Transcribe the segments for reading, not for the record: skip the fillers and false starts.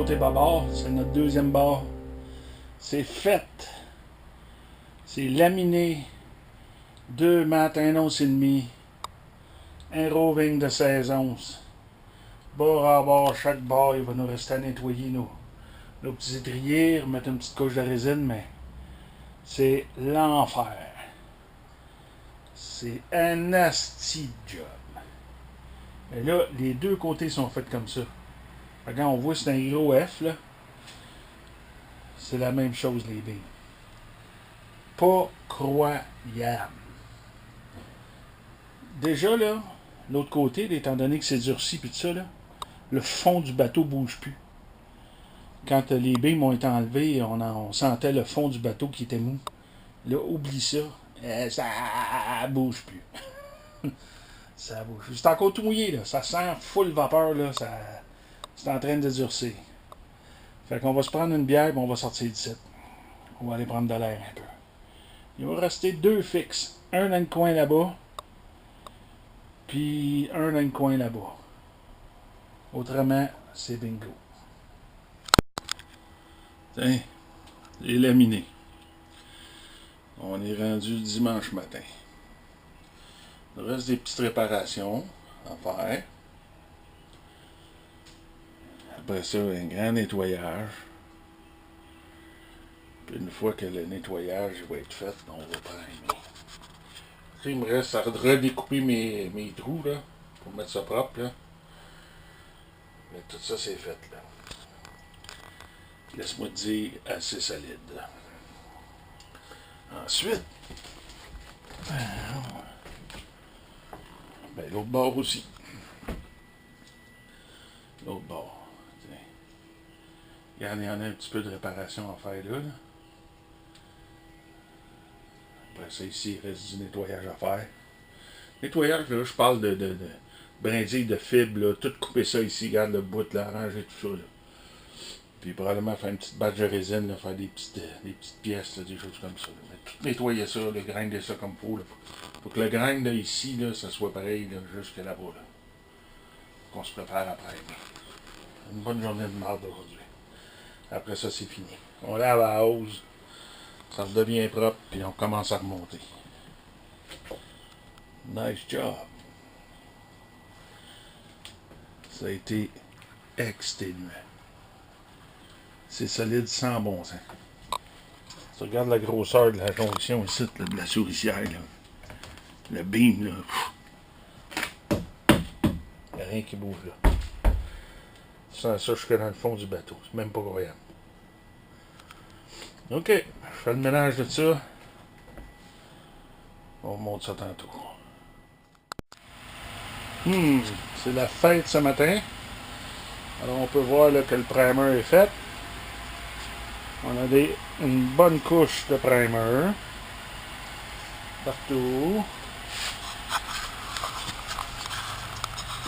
côté bas-bord, c'est notre deuxième bord. C'est fait. C'est laminé. 2 mats, 1 once et demi. Un roving de 16 onces. Bord à bord, chaque bord, il va nous rester à nettoyer nos petits étriers, remettre une petite couche de résine, mais c'est l'enfer. C'est un asti job. Mais là, les deux côtés sont faits comme ça. Quand on voit c'est un gros F, là, c'est la même chose, les billes. Pas croyable. Déjà, là, l'autre côté, étant donné que c'est durci puis tout ça, là, le fond du bateau bouge plus. Quand les beams ont été enlevés, on sentait le fond du bateau qui était mou. Là, oublie ça. Ça bouge plus. Ça bouge. C'est encore tout mouillé, là. Ça sent full vapeur, là. C'est en train de durcir. Fait qu'on va se prendre une bière et on va sortir d'ici. On va aller prendre de l'air un peu. Il va rester 2 fixes. Un dans le coin là-bas. Puis un dans le coin là-bas. Autrement, c'est bingo. Tiens, les laminés. On est rendu dimanche matin. Il reste des petites réparations à faire. Après ça, un grand nettoyage. Puis une fois que le nettoyage va être fait, on va prendre. Il me reste à redécouper mes trous là, pour mettre ça propre. Là. Mais tout ça, c'est fait. Là. Laisse-moi te dire, assez solide. Ensuite, ben, l'autre bord aussi. L'autre bord. Il y en a un petit peu de réparation à faire là. Après ça, ici, il reste du nettoyage à faire. Nettoyage, là, je parle de brindilles de fibres, là, tout couper ça ici, regarde le bout, là, arranger tout ça. Là. Puis probablement faire une petite batch de résine, là, faire des petites pièces, là, des choses comme ça. Là. Mais tout nettoyer ça, le grinder ça comme il faut. Là. Faut que le grind là, ici, là, ça soit pareil là, jusque là-bas. Là. Qu'on se prépare après. Une bonne journée de marde aujourd'hui. Après ça, c'est fini. On lave à la hose, ça redevient propre, puis on commence à remonter. Nice job. Ça a été exténuant. C'est solide sans bon sens. Tu regardes la grosseur de la jonction ici, là, de la souricière, là. Le beam, là. Il n'y a rien qui bouge là. Sans ça, je suis dans le fond du bateau. C'est même pas croyable. Ok, je fais le mélange de ça. On remonte ça tantôt. C'est la fête ce matin. Alors on peut voir là, que le primer est fait. On a une bonne couche de primer. Partout.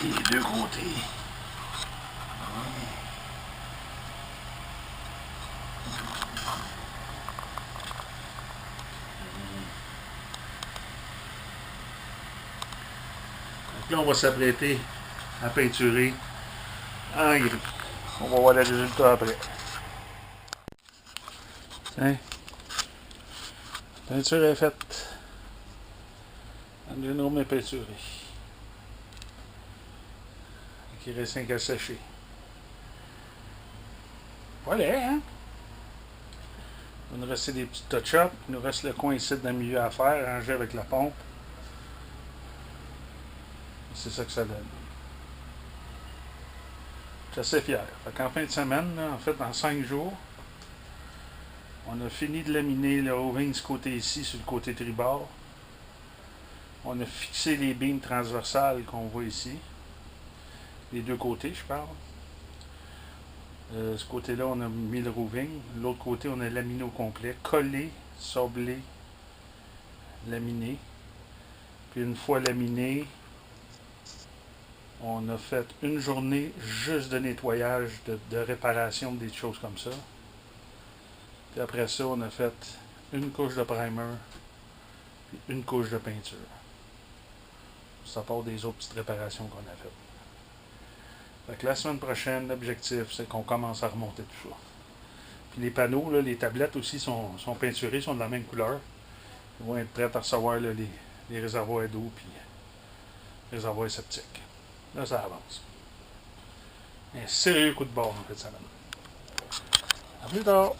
Et les deux côtés. Là, on va s'apprêter à peinturer en gris. On va voir le résultat après. Tiens. La peinture est faite. Angelo est peinturé. Il reste 5 à sécher. Voilà, hein? Il nous reste des petits touch-ups. Il nous reste le coin ici dans le milieu à faire, ranger avec la pompe. C'est ça que ça donne. Je suis assez fier. En fin de semaine, là, en fait, en 5 jours, on a fini de laminer le O-ring ce côté ici, sur le côté tribord. On a fixé les beams transversales qu'on voit ici. Les deux côtés, je parle. Ce côté-là, on a mis le roving. L'autre côté, on a laminé au complet. Collé, sablé, laminé. Puis une fois laminé, on a fait une journée juste de nettoyage, de réparation, des choses comme ça. Puis après ça, on a fait une couche de primer, puis une couche de peinture. Ça part des autres petites réparations qu'on a faites. Fait que la semaine prochaine, l'objectif, c'est qu'on commence à remonter tout ça. Puis les panneaux, là, les tablettes aussi sont peinturées, sont de la même couleur. Ils vont être prêts à recevoir là, les réservoirs d'eau puis les réservoirs septiques. Là, ça avance. Un sérieux coup de bord en fait de semaine. À plus tard!